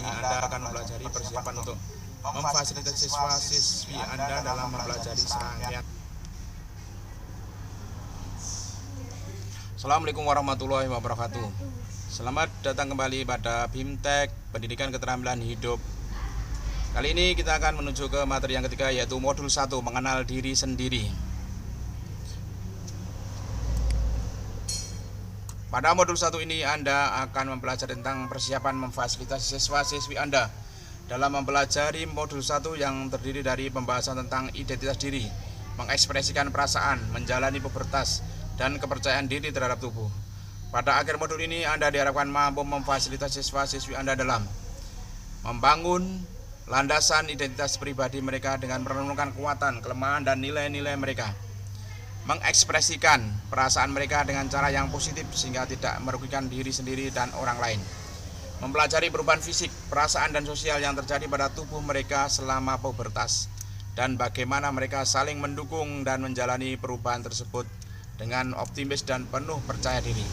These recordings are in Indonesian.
Anda akan mempelajari persiapan untuk memfasilitasi siswa-siswi Anda dalam mempelajari serangkaian. Assalamualaikum warahmatullahi wabarakatuh. Selamat datang kembali pada BIMTEK Pendidikan Keterampilan Hidup. Kali ini kita akan menuju ke materi yang ketiga, yaitu modul 1, mengenal diri sendiri. Pada modul 1 ini Anda akan mempelajari tentang persiapan memfasilitasi siswa-siswi Anda dalam mempelajari modul 1 yang terdiri dari pembahasan tentang identitas diri, mengekspresikan perasaan, menjalani pubertas, dan kepercayaan diri terhadap tubuh. Pada akhir modul ini Anda diharapkan mampu memfasilitasi siswa-siswi Anda dalam membangun landasan identitas pribadi mereka dengan merenungkan kekuatan, kelemahan, dan nilai-nilai mereka, mengekspresikan perasaan mereka dengan cara yang positif sehingga tidak merugikan diri sendiri dan orang lain, mempelajari perubahan fisik, perasaan, dan sosial yang terjadi pada tubuh mereka selama pubertas, dan bagaimana mereka saling mendukung dan menjalani perubahan tersebut dengan optimis dan penuh percaya diri.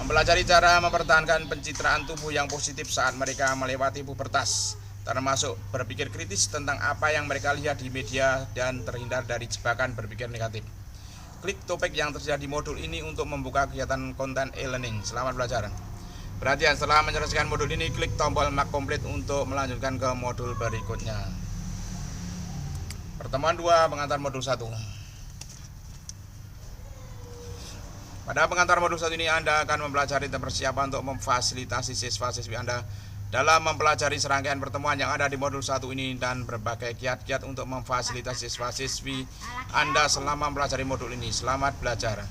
Mempelajari cara mempertahankan pencitraan tubuh yang positif saat mereka melewati pubertas, termasuk berpikir kritis tentang apa yang mereka lihat di media dan terhindar dari jebakan berpikir negatif. Klik topik yang tersedia di modul ini untuk membuka kegiatan konten e-learning. Selamat belajar. Perhatian, setelah menyelesaikan modul ini, klik tombol mark komplit untuk melanjutkan ke modul berikutnya. Pertemuan 2, pengantar modul 1. Pada pengantar modul 1 ini Anda akan mempelajari tentang persiapan untuk memfasilitasi siswa-siswi Anda dalam mempelajari serangkaian pertemuan yang ada di modul 1 ini dan berbagai kiat-kiat untuk memfasilitasi siswa-siswi Anda selama mempelajari modul ini. Selamat belajar.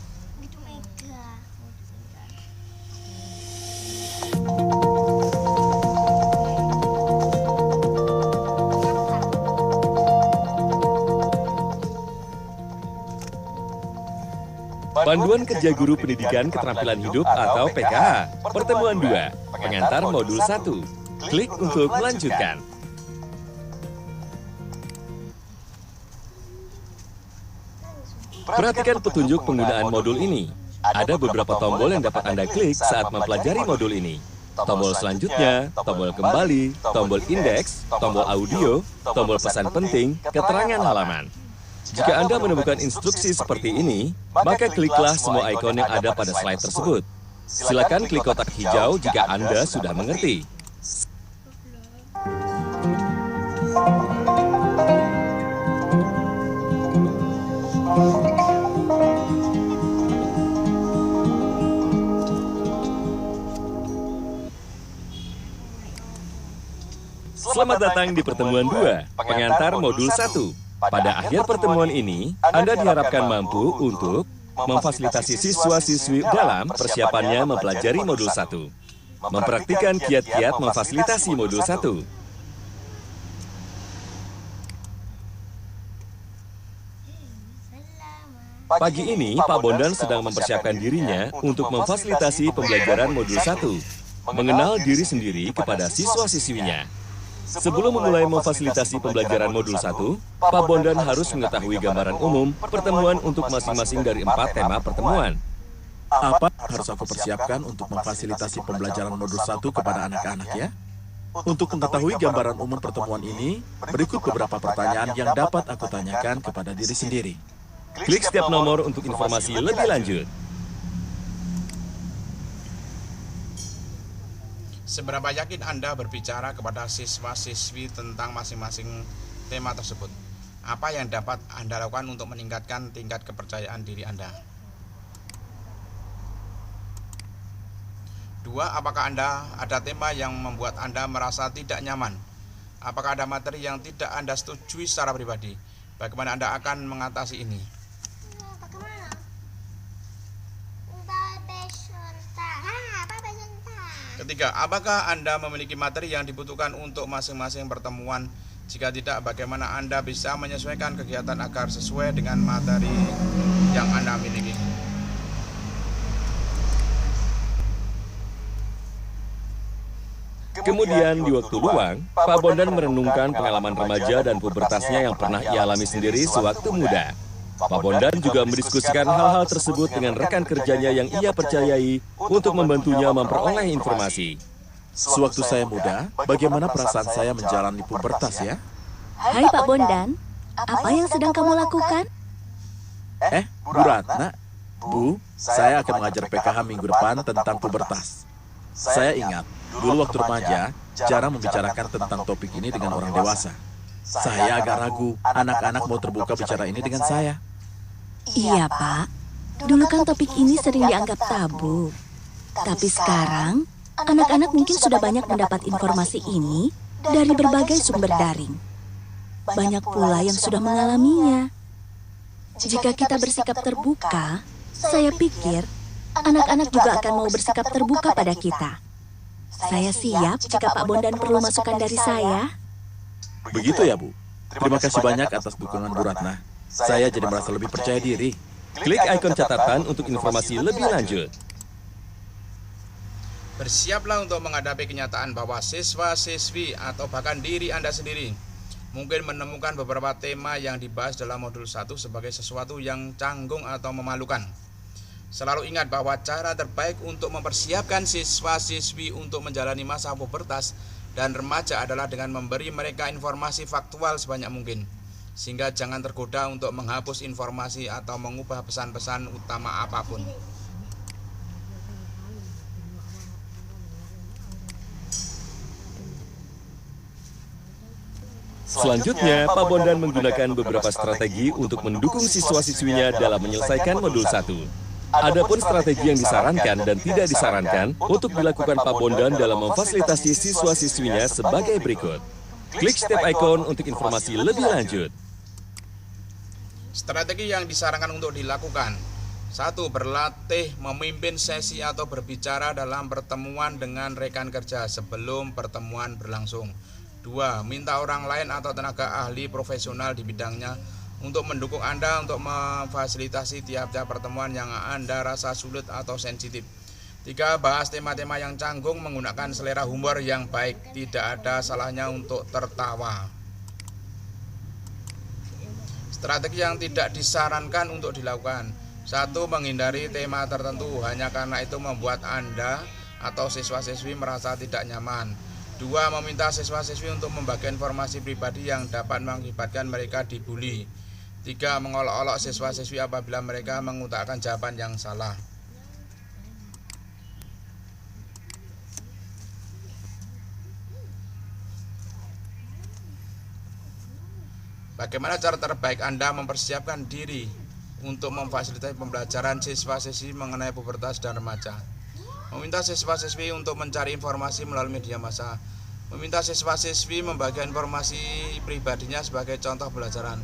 Panduan Kerja Guru Pendidikan Keterampilan Hidup atau PKH. Pertemuan 2, pengantar modul 1. Klik untuk melanjutkan. Perhatikan petunjuk penggunaan modul ini. Ada beberapa tombol yang dapat Anda klik saat mempelajari modul ini. Tombol selanjutnya, tombol kembali, tombol indeks, tombol audio, tombol pesan penting, keterangan halaman. Jika Anda menemukan instruksi seperti ini, maka kliklah semua ikon yang ada pada slide tersebut. Silakan klik kotak hijau jika Anda sudah mengerti. Selamat datang di pertemuan 2, pengantar modul 1. Pada akhir pertemuan ini, Anda diharapkan mampu untuk memfasilitasi siswa-siswi dalam persiapannya mempelajari modul 1, mempraktikkan kiat-kiat memfasilitasi modul 1. Pagi ini, Pak Bondan sedang mempersiapkan dirinya untuk memfasilitasi pembelajaran modul 1, mengenal diri sendiri kepada siswa-siswinya. Sebelum memulai memfasilitasi pembelajaran modul 1, Pak Bondan harus mengetahui gambaran umum pertemuan untuk masing-masing dari 4 tema pertemuan. Apa harus aku persiapkan untuk memfasilitasi pembelajaran modul 1 kepada anak-anak ya? Untuk mengetahui gambaran umum pertemuan ini, berikut beberapa pertanyaan yang dapat aku tanyakan kepada diri sendiri. Klik setiap nomor untuk informasi lebih lanjut. Seberapa yakin Anda berbicara kepada siswa-siswi tentang masing-masing tema tersebut? Apa yang dapat Anda lakukan untuk meningkatkan tingkat kepercayaan diri Anda? 2. Apakah ada tema yang membuat Anda merasa tidak nyaman? Apakah ada materi yang tidak Anda setujui secara pribadi? Bagaimana Anda akan mengatasi ini? 3. Apakah Anda memiliki materi yang dibutuhkan untuk masing-masing pertemuan? Jika tidak, bagaimana Anda bisa menyesuaikan kegiatan agar sesuai dengan materi yang Anda miliki? Kemudian di waktu luang, Pak Bondan merenungkan pengalaman remaja dan pubertasnya yang pernah ia alami sendiri sewaktu muda. Pak Bondan juga mendiskusikan hal-hal tersebut dengan rekan kerjanya yang ia percayai untuk membantunya memperoleh informasi. Sewaktu saya muda, bagaimana perasaan saya menjalani pubertas ya? Hai Pak Bondan, apa yang sedang kamu lakukan? Bu Ratna, Bu, saya akan mengajar PKH minggu depan tentang pubertas. Saya ingat, dulu waktu remaja, jarang membicarakan tentang topik ini dengan orang dewasa. Saya agak ragu, anak-anak mau terbuka bicara ini dengan saya. Iya Pak, dulu kan topik ini sering dianggap tabu. Tapi sekarang, anak-anak mungkin sudah banyak mendapat informasi ini dari berbagai sumber daring. Banyak pula yang sudah mengalaminya. Jika kita bersikap terbuka, saya pikir anak-anak juga akan mau bersikap terbuka pada kita. Saya siap jika Pak Bondan perlu masukan dari saya. Begitu ya, Bu. Terima kasih banyak atas dukungan Bu Ratna. Saya jadi merasa lebih percaya diri. Klik ikon catatan untuk informasi lebih lanjut. Bersiaplah untuk menghadapi kenyataan bahwa siswa-siswi atau bahkan diri Anda sendiri mungkin menemukan beberapa tema yang dibahas dalam modul 1 sebagai sesuatu yang canggung atau memalukan. Selalu ingat bahwa cara terbaik untuk mempersiapkan siswa-siswi untuk menjalani masa pubertas dan remaja adalah dengan memberi mereka informasi faktual sebanyak mungkin, sehingga jangan tergoda untuk menghapus informasi atau mengubah pesan-pesan utama apapun. Selanjutnya, Pak Bondan menggunakan beberapa strategi untuk mendukung siswa-siswinya dalam menyelesaikan modul 1. Adapun strategi yang disarankan dan tidak disarankan untuk dilakukan Pak Bondan dalam memfasilitasi siswa-siswinya sebagai berikut. Klik step icon untuk informasi lebih lanjut. Strategi yang disarankan untuk dilakukan: 1. Berlatih memimpin sesi atau berbicara dalam pertemuan dengan rekan kerja sebelum pertemuan berlangsung. 2. Minta orang lain atau tenaga ahli profesional di bidangnya untuk mendukung Anda untuk memfasilitasi tiap-tiap pertemuan yang Anda rasa sulit atau sensitif. 3. Bahas tema-tema yang canggung menggunakan selera humor yang baik. Tidak ada salahnya untuk tertawa. Strategi yang tidak disarankan untuk dilakukan: 1. Menghindari tema tertentu hanya karena itu membuat Anda atau siswa-siswi merasa tidak nyaman. 2. Meminta siswa-siswi untuk membagi informasi pribadi yang dapat mengakibatkan mereka dibully. 3. Mengolok-olok siswa-siswi apabila mereka mengutarakan jawaban yang salah. Bagaimana cara terbaik Anda mempersiapkan diri untuk memfasilitasi pembelajaran siswa-siswi mengenai pubertas dan remaja? Meminta siswa-siswi untuk mencari informasi melalui media massa. Meminta siswa-siswi membagikan informasi pribadinya sebagai contoh pelajaran.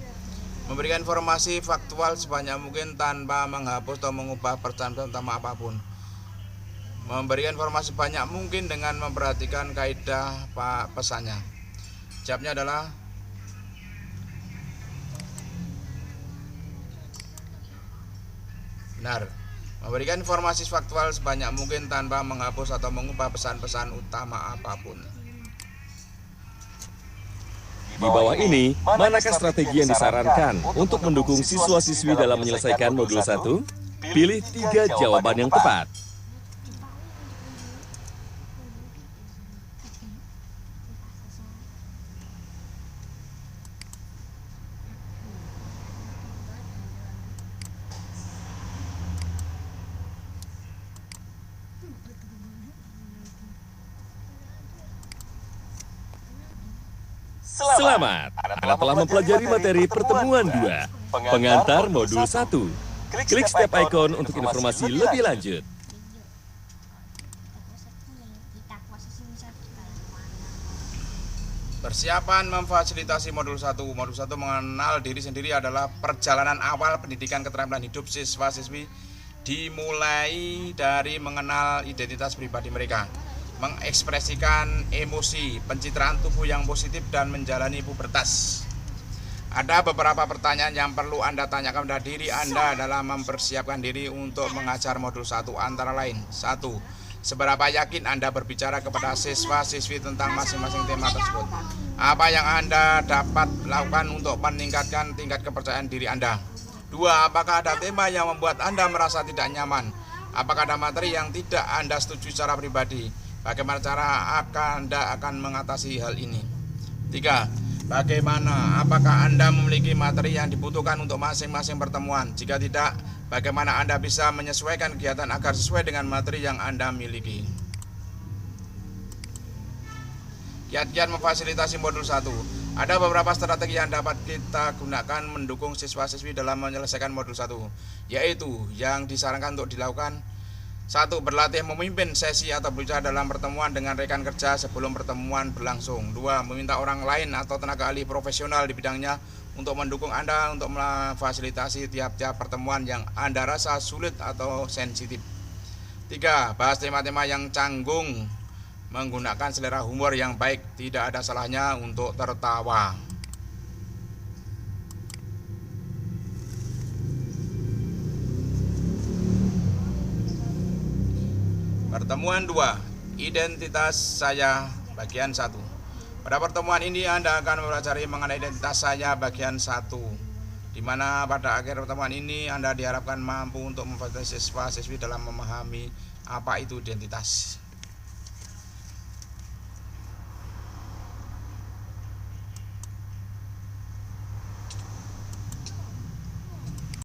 Memberikan informasi faktual sebanyak mungkin tanpa menghapus atau mengubah pesan-pesan utama apapun. Memberikan informasi banyak mungkin dengan memperhatikan kaidah pesannya. Jawabnya adalah benar. Memberikan informasi faktual sebanyak mungkin tanpa menghapus atau mengubah pesan-pesan utama apapun. Di bawah ini, manakah strategi yang disarankan untuk mendukung siswa-siswi dalam menyelesaikan modul 1? Pilih 3 jawaban yang tepat. Selamat, Anda telah mempelajari materi pertemuan 2, pengantar modul 1. Klik step icon untuk informasi lebih lanjut. Persiapan memfasilitasi modul 1. Modul 1 mengenal diri sendiri adalah perjalanan awal pendidikan keterampilan hidup siswa-siswi, dimulai dari mengenal identitas pribadi mereka, mengekspresikan emosi, pencitraan tubuh yang positif, dan menjalani pubertas. Ada beberapa pertanyaan yang perlu Anda tanyakan pada diri Anda dalam mempersiapkan diri untuk mengajar modul 1, antara lain: 1. Seberapa yakin Anda berbicara kepada siswa-siswi tentang masing-masing tema tersebut? Apa yang Anda dapat lakukan untuk meningkatkan tingkat kepercayaan diri Anda? 2. Apakah ada tema yang membuat Anda merasa tidak nyaman? Apakah ada materi yang tidak Anda setuju secara pribadi? Bagaimana cara Anda akan mengatasi hal ini? 3. Bagaimana? Apakah Anda memiliki materi yang dibutuhkan untuk masing-masing pertemuan? Jika tidak, bagaimana Anda bisa menyesuaikan kegiatan agar sesuai dengan materi yang Anda miliki? Kiat-kiat memfasilitasi modul 1. Ada beberapa strategi yang dapat kita gunakan mendukung siswa-siswi dalam menyelesaikan modul 1, yaitu yang disarankan untuk dilakukan: 1. Berlatih memimpin sesi atau berbicara dalam pertemuan dengan rekan kerja sebelum pertemuan berlangsung. 2. Meminta orang lain atau tenaga ahli profesional di bidangnya untuk mendukung Anda untuk memfasilitasi tiap-tiap pertemuan yang Anda rasa sulit atau sensitif. 3. Bahas tema-tema yang canggung. Menggunakan selera humor yang baik, tidak ada salahnya untuk tertawa. Pertemuan 2. Identitas saya bagian 1. Pada pertemuan ini Anda akan mempelajari mengenai identitas saya bagian 1, di mana pada akhir pertemuan ini Anda diharapkan mampu untuk memfasilitasi siswa-siswi dalam memahami apa itu identitas.